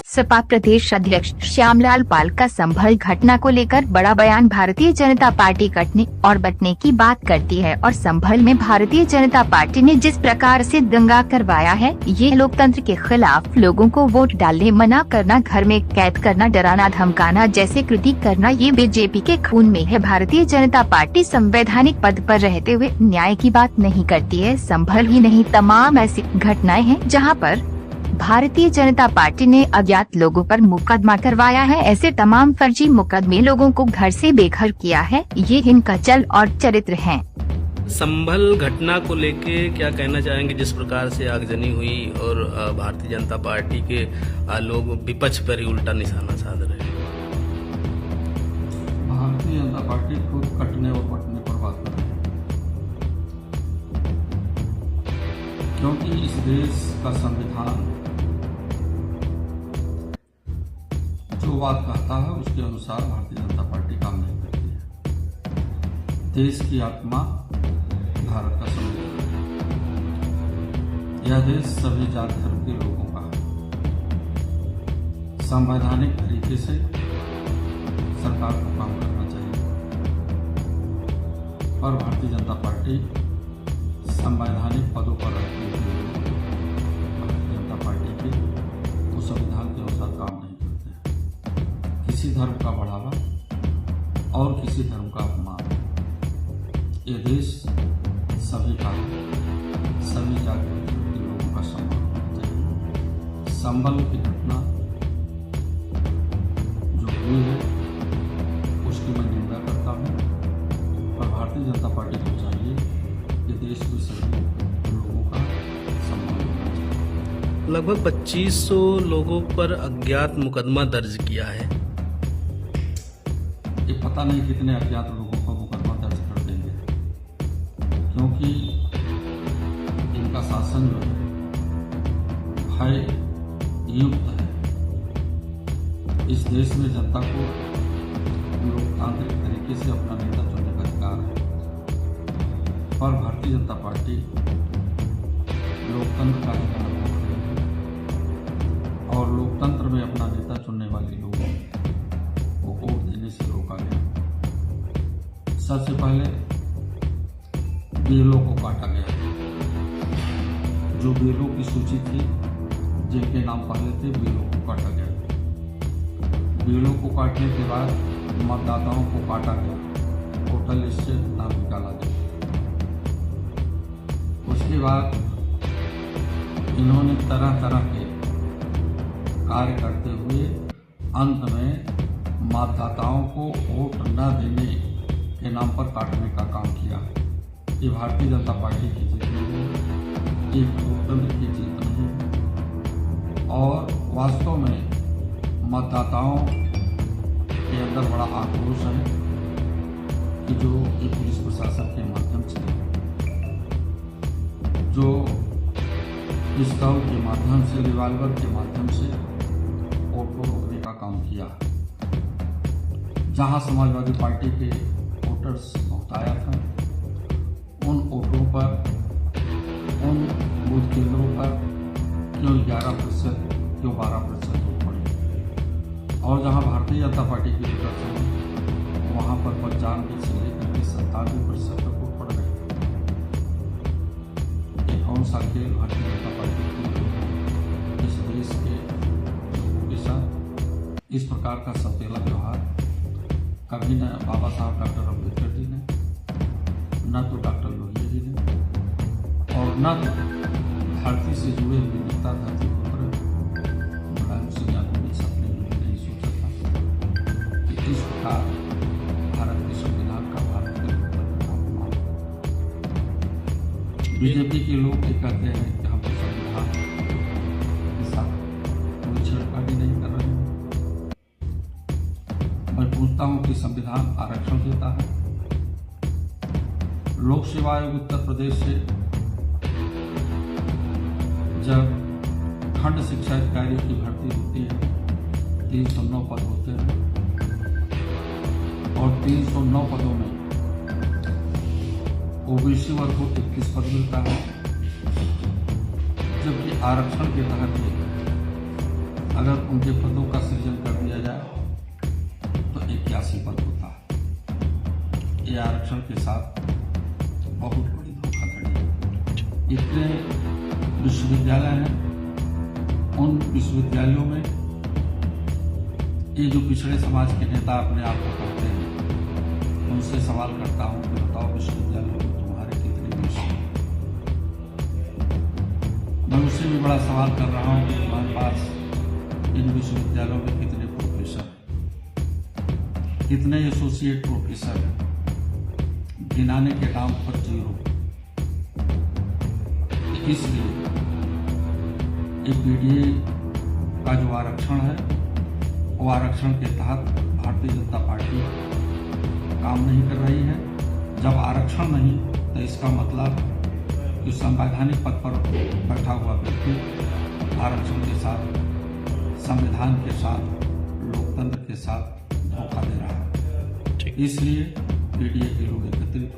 सपा प्रदेश अध्यक्ष श्यामलाल पाल का संभल घटना को लेकर बड़ा बयान। भारतीय जनता पार्टी कटने और बंटने की बात करती है और संभल में भारतीय जनता पार्टी ने जिस प्रकार से दंगा करवाया है, ये लोकतंत्र के खिलाफ लोगों को वोट डालने मना करना, घर में कैद करना, डराना धमकाना जैसे कृत्य करना, ये बीजेपी के खून में है। भारतीय जनता पार्टी संवैधानिक पद पर रहते हुए न्याय की बात नहीं करती है। संभल ही नहीं, तमाम ऐसी घटनाएं हैं जहाँ पर भारतीय जनता पार्टी ने अज्ञात लोगों पर मुकदमा करवाया है। ऐसे तमाम फर्जी मुकदमे लोगों को घर से बेघर किया है। ये इनका चल और चरित्र है। संभल घटना को लेके क्या कहना चाहेंगे, जिस प्रकार से आगजनी हुई और भारतीय जनता पार्टी के लोग विपक्ष पर ही उल्टा निशाना साध रहे हैं? भारतीय जनता पार्टी खुद कटने और बंटने पर बात कर रही है, क्योंकि इस देश का संविधान जो बात कहता है उसके अनुसार भारतीय जनता पार्टी काम नहीं करती है। देश की आत्मा भारत का संविधान, यह देश सभी जाति धर्म के लोगों का है। संवैधानिक तरीके से सरकार को काम करना चाहिए, और भारतीय जनता पार्टी संवैधानिक पदों पर रहती हुए भारतीय जनता पार्टी के वो संविधान के अनुसार काम नहीं करते। किसी धर्म का बढ़ावा और किसी धर्म का अपमान, ये देश सभी का, सभी जाति के लोगों का सम्मान होना चाहिए। संभल की घटना जो हुई है उसकी मैं निंदा करता हूँ, और भारतीय जनता पार्टी को चाहिए कि देश में सभी लोगों का सम्मान होना चाहिए। लगभग 2500 लोगों पर अज्ञात मुकदमा दर्ज किया है। ये पता नहीं कितने अज्ञात लोगों को मुकदमा दर्ज कर देंगे, क्योंकि इनका शासन जो है भय युक्त है। इस देश में जनता को लोकतांत्रिक तरीके से अपना नेता चुनने का अधिकार है, पर भारतीय जनता पार्टी लोकतंत्र का अधिकार भोग रही है, और लोकतंत्र में अपना नेता चुनने वाले लोगों को वोट देने से रोका गया। सबसे पहले बीएलओ को काटा गया। जो बीएलओ की सूची थी, जिनके नाम पहले थे, बीएलओ को काटा गया। बीएलओ को काटने के बाद मतदाताओं को काटा गया, वोटर लिस्ट से नाम निकाला गया। उसके बाद इन्होंने तरह तरह के कार्य करते हुए अंत में मतदाताओं को वोट न देने के नाम पर काटने का काम किया। ये भारतीय जनता पार्टी की जीत नहीं है, एक लोकतंत्र की जीत नहीं है, और वास्तव में मतदाताओं के अंदर बड़ा आक्रोश है कि जो ये पुलिस प्रशासन के माध्यम से, जो पिस्तौल के माध्यम से, रिवाल्वर के माध्यम से वोट को रोकने का काम किया। जहां समाजवादी पार्टी के वोटर्स बहुत आया था, उन वोटों पर, उन बूथ केंद्रों पर क्यों 11%, क्यों 12% वोट पड़ी, और जहां भारतीय जनता पार्टी के वोटर्स हैं वहां पर 95 से लेकर के 97% तक वोट पड़ गए। ये कौन सा खेल भारतीय जनता पार्टी की इस देश के लोगों के साथ? इस प्रकार का सौतेला व्यवहार कभी न बाबा साहब डॉक्टर अम्बेडकर जी ने, न तो डॉक्टर लोहिया जी ने, और न तो धरती से जुड़े हुए नेता, धरती पुत्र मुलायम सिंह यादव ने सपने में नहीं सोचा था कि इस प्रकार भारत के संविधान का, भारत के लोकतंत्र का अपमान। बीजेपी के लोग ये कहते हैं कि हम संविधान के साथ कोई छेड़खानी नहीं कर रहे हैं। मैं पूछता हूं कि संविधान आरक्षण देता है? लोक सेवा आयोग उत्तर प्रदेश से जब खंड शिक्षा अधिकारियों की भर्ती होती है, 309 पद होते हैं, और 309 पदों में ओबीसी वर्ग को 21 पद मिलता है, जबकि आरक्षण के तहत अगर उनके पदों का सृजन कर दिया जाए तो 81 पद होता है। ये आरक्षण के साथ बहुत बड़ी धोखाधड़ी है। इतने विश्वविद्यालय हैं, उन विश्वविद्यालयों में ये जो पिछड़े समाज के नेता अपने आप को कहते हैं, उनसे सवाल करता हूं कि बताओ विश्वविद्यालयों में तुम्हारे कितने विषय हैं? मैं उससे भी बड़ा सवाल कर रहा हूं कि तुम्हारे पास इन विश्वविद्यालयों में कितने प्रोफेसर हैं, कितने एसोसिएट प्रोफेसर हैं, गिनाने के नाम पर 0। इसलिए बीडीए का जो आरक्षण है, वो आरक्षण के तहत भारतीय जनता पार्टी काम नहीं कर रही है। जब आरक्षण नहीं तो इसका मतलब कि संवैधानिक पद पर बैठा हुआ व्यक्ति आरक्षण के साथ, संविधान के साथ, लोकतंत्र के साथ धोखा दे रहा है। इसलिए बीडीए के लोग एकत्रित